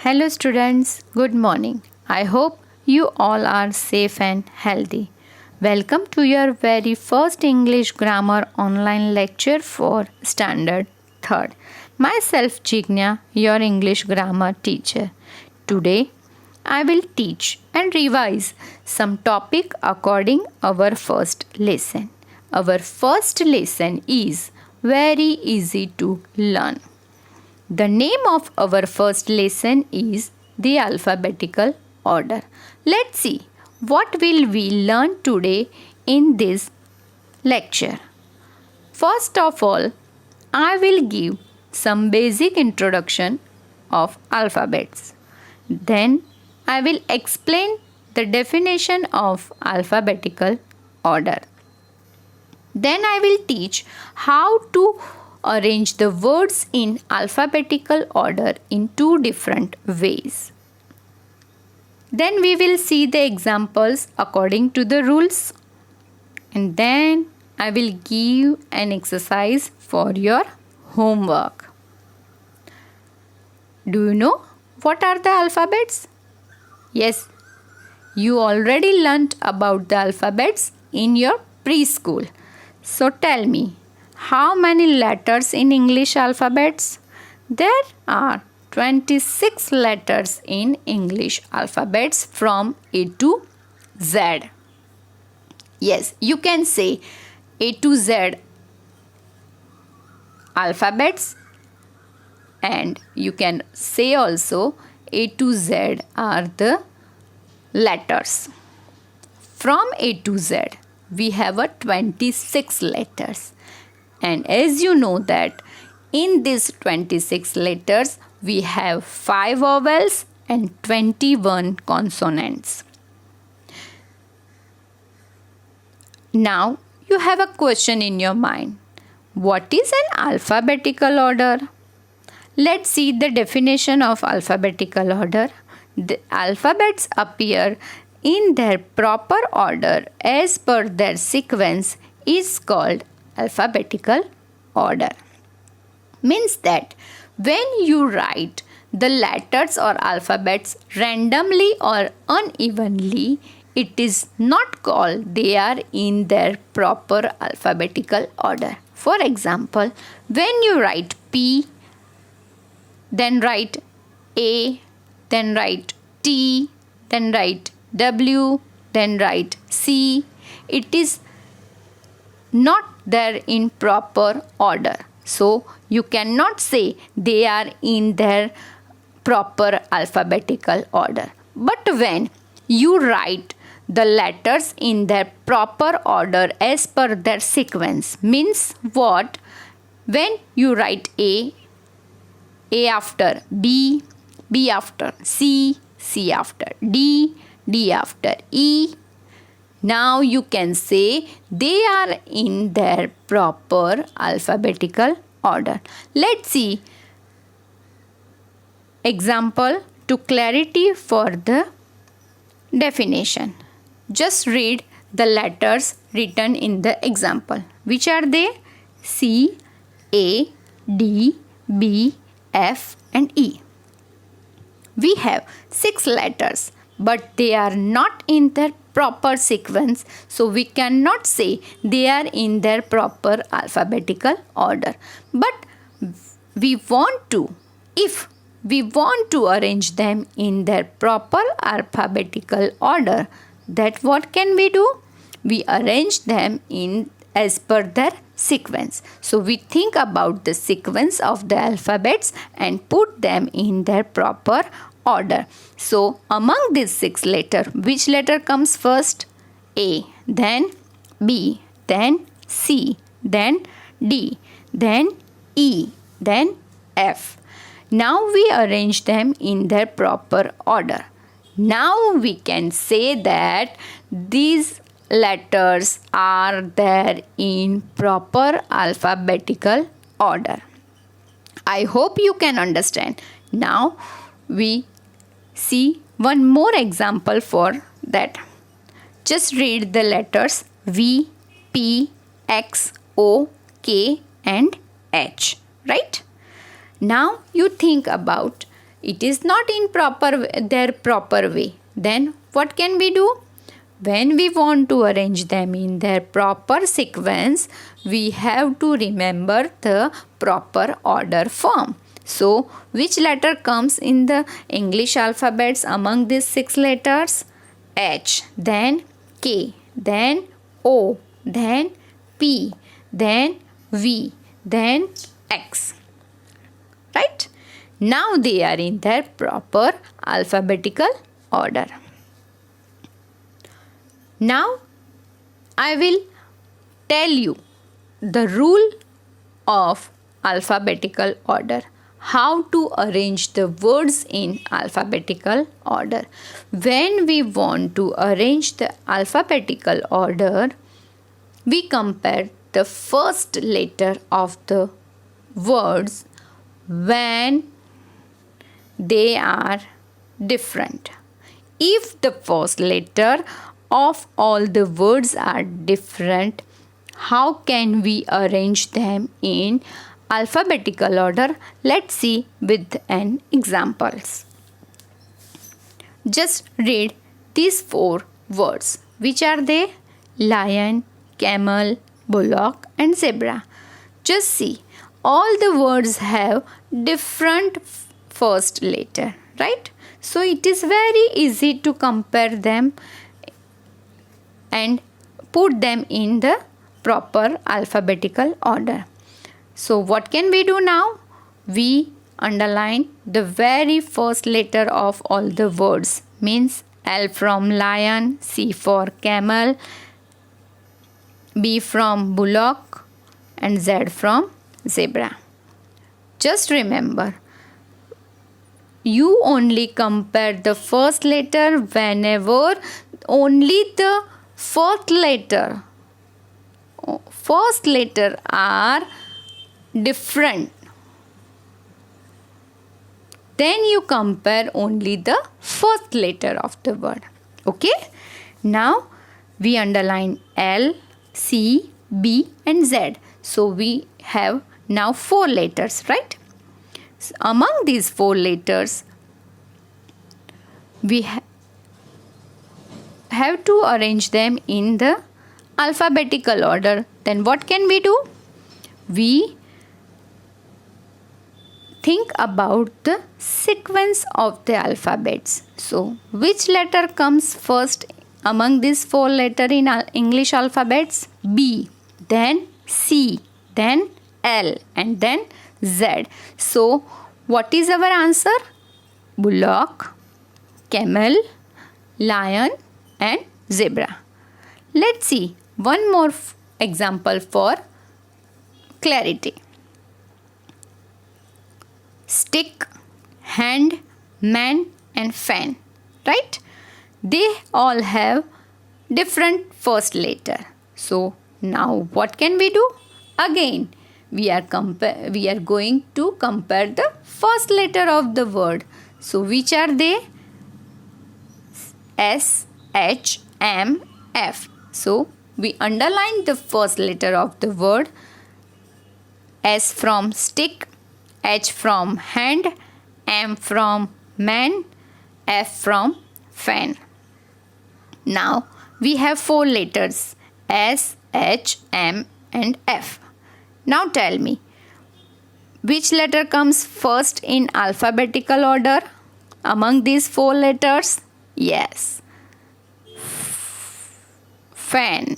Hello students, good morning. I hope you all are safe and healthy. Welcome to your very first English grammar online lecture for Standard 3rd. Myself Jigna, your English grammar teacher. Today I will teach and revise some topic according our first lesson. Our first lesson is very easy to learn. The name of our first lesson is the alphabetical order. Let's see what will we learn today in this lecture. First of all, I will give some basic introduction of alphabets. Then I will explain the definition of alphabetical order. Then I will teach how to arrange the words in alphabetical order in two different ways. Then we will see the examples according to the rules. And then I will give an exercise for your homework. Do you know what are the alphabets? Yes, you already learnt about the alphabets in your preschool. So tell me, how many letters in English alphabets? There are 26 letters in English alphabets from A to Z. Yes, you can say A to Z alphabets, and you can say also A to Z are the letters. From A to Z, we have a 26 letters. And as you know that in these 26 letters, we have 5 vowels and 21 consonants. Now, you have a question in your mind. What is an alphabetical order? Let's see the definition of alphabetical order. The alphabets appear in their proper order as per their sequence is called alphabetical order. Means that when you write the letters or alphabets randomly or unevenly, it is not called they are in their proper alphabetical order. For example, when you write P, then write A, then write T, then write W, then write C, it is not there in proper order. So you cannot say they are in their proper alphabetical order. But when you write the letters in their proper order as per their sequence, means what? When you write A after B, B after C, C after D, D after E, now you can say they are in their proper alphabetical order. Let's see example to clarity for the definition. Just read the letters written in the example. Which are they? C, A, D, B, F and E. We have 6 letters, but they are not in their proper sequence, so we cannot say they are in their proper alphabetical order. But if we want to arrange them in their proper alphabetical order, that what can we do? We arrange them in as per their sequence. So we think about the sequence of the alphabets and put them in their proper order. So among these 6 letters, which letter comes first? A, then B, then C, then D, then E, then F. Now we arrange them in their proper order. Now we can say that these letters are there in proper alphabetical order. I hope you can understand. Now we see one more example for that. Just read the letters V, P, X, O, K and H, right? Now you think about It is not in their proper way. Then what can we do? When we want to arrange them in their proper sequence, we have to remember the proper order form. So, which letter comes in the English alphabets among these 6 letters? H, then K, then O, then P, then V, then X. Right? Now they are in their proper alphabetical order. Now I will tell you the rule of alphabetical order. How to arrange the words in alphabetical order. When we want to arrange the alphabetical order, we compare the first letter of the words when they are different. If the first letter of all the words are different, how can we arrange them in alphabetical order? Let's see with an examples. Just read these 4 words. Which are they? Lion, camel, bullock and zebra. Just see, all the words have different first letter, right? So it is very easy to compare them and put them in the proper alphabetical order. So what can we do now? We underline the very first letter of all the words, means L from lion, C for camel, B from bullock and Z from zebra. Just remember, you only compare the first letter whenever only the first letter are different. Then you compare only the first letter of the word. Okay? Now we underline L, C, B and Z. So we have now 4 letters, right? So among these 4 letters, we have to arrange them in the alphabetical order. Then what can we do? We think about the sequence of the alphabets. So, which letter comes first among these 4 letters in English alphabets? B, then C, then L and then Z. So, what is our answer? Bullock, camel, lion and zebra. Let's see one more example for clarity. Stick, hand, man and fan, right? They all have different first letter. So now what can we do? Again, we are going to compare the first letter of the word. So which are they? S, H, M, F. So we underline the first letter of the word. S from stick, H from hand, M from man, F from fan. Now we have 4 letters S, H, M and F. Now tell me, which letter comes first in alphabetical order among these 4 letters? Yes, fan,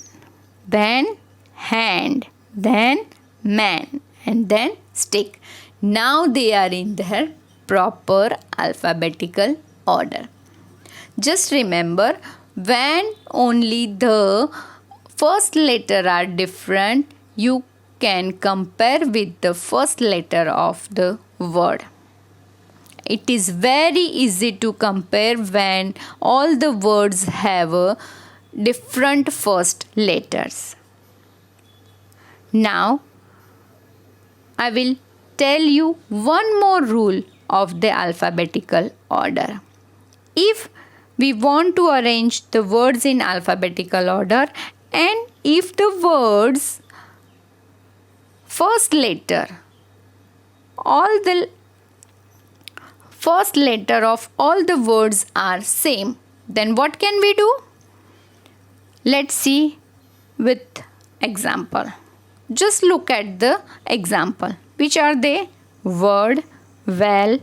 then hand, then man and then stick. Now they are in their proper alphabetical order. Just remember, when only the first letter are different, you can compare with the first letter of the word. It is very easy to compare when all the words have different first letters. Now, I will tell you one more rule of the alphabetical order. If we want to arrange the words in alphabetical order, and if the words first letter, all the first letter of all the words are same, then what can we do? Let's see with example. Just look at the example. Which are they? Word, well,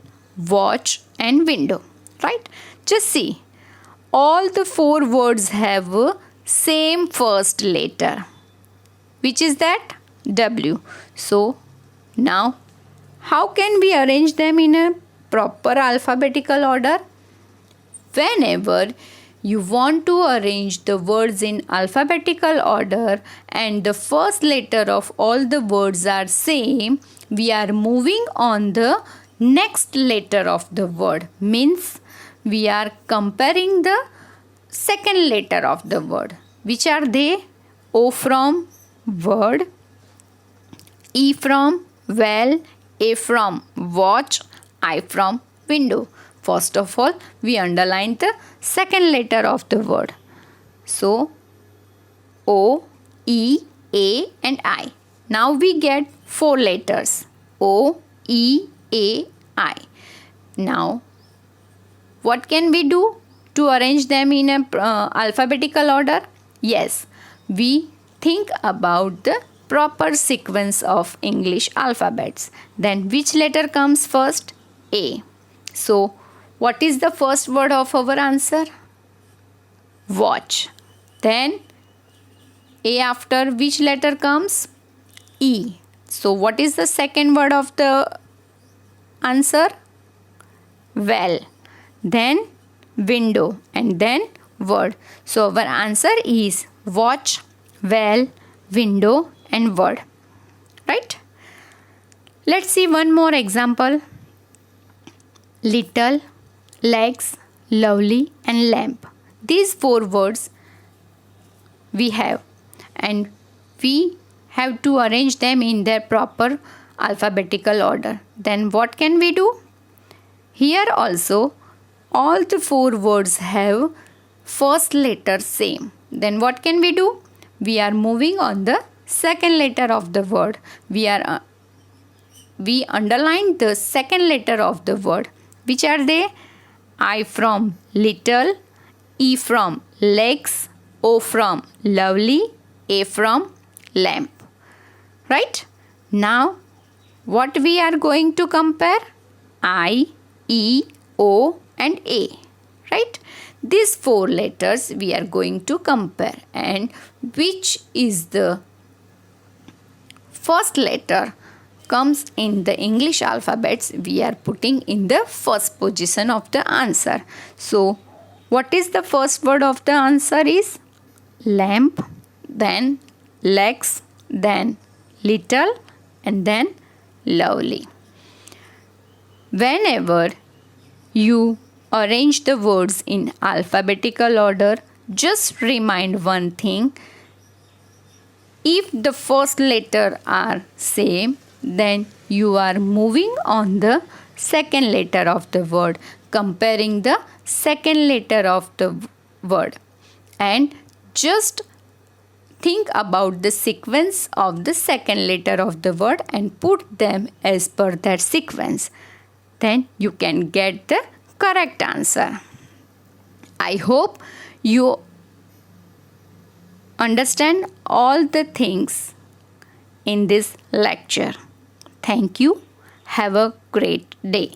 watch and window. Right? Just see. All the 4 words have same first letter. Which is that? W. So now how can we arrange them in a proper alphabetical order? Whenever you want to arrange the words in alphabetical order and the first letter of all the words are same, we are moving on the next letter of the word. Means we are comparing the second letter of the word. Which are they? O from word, E from well, A from watch, I from window. First of all, we underline the second letter of the word. So, O, E, A and I. Now we get 4 letters. O, E, A, I. Now, what can we do to arrange them in a alphabetical order? Yes, we think about the proper sequence of English alphabets. Then which letter comes first? A. So, what is the first word of our answer? Watch. Then A after which letter comes? E. So, what is the second word of the answer? Well. Then window and then word. So, our answer is watch, well, window and word. Right? Let's see one more example. Little, legs, lovely and lamp. These 4 words we have and we have to arrange them in their proper alphabetical order. Then what can we do? Here also all the 4 words have first letter same. Then what can we do? We are moving on the second letter of the word. We underline the second letter of the word. Which are they? I from little, E from legs, O from lovely, A from lamp. Right? Now, what we are going to compare? I, E, O and A. Right? These 4 letters we are going to compare, and which is the first letter comes in the English alphabets, we are putting in the first position of the answer. So, what is the first word of the answer is lamp, then legs, then little and then lovely. Whenever you arrange the words in alphabetical order, just remind one thing. If the first letter are same, then you are moving on the second letter of the word, comparing the second letter of the word, and just think about the sequence of the second letter of the word and put them as per that sequence. Then you can get the correct answer. I hope you understand all the things in this lecture. Thank you. Have a great day.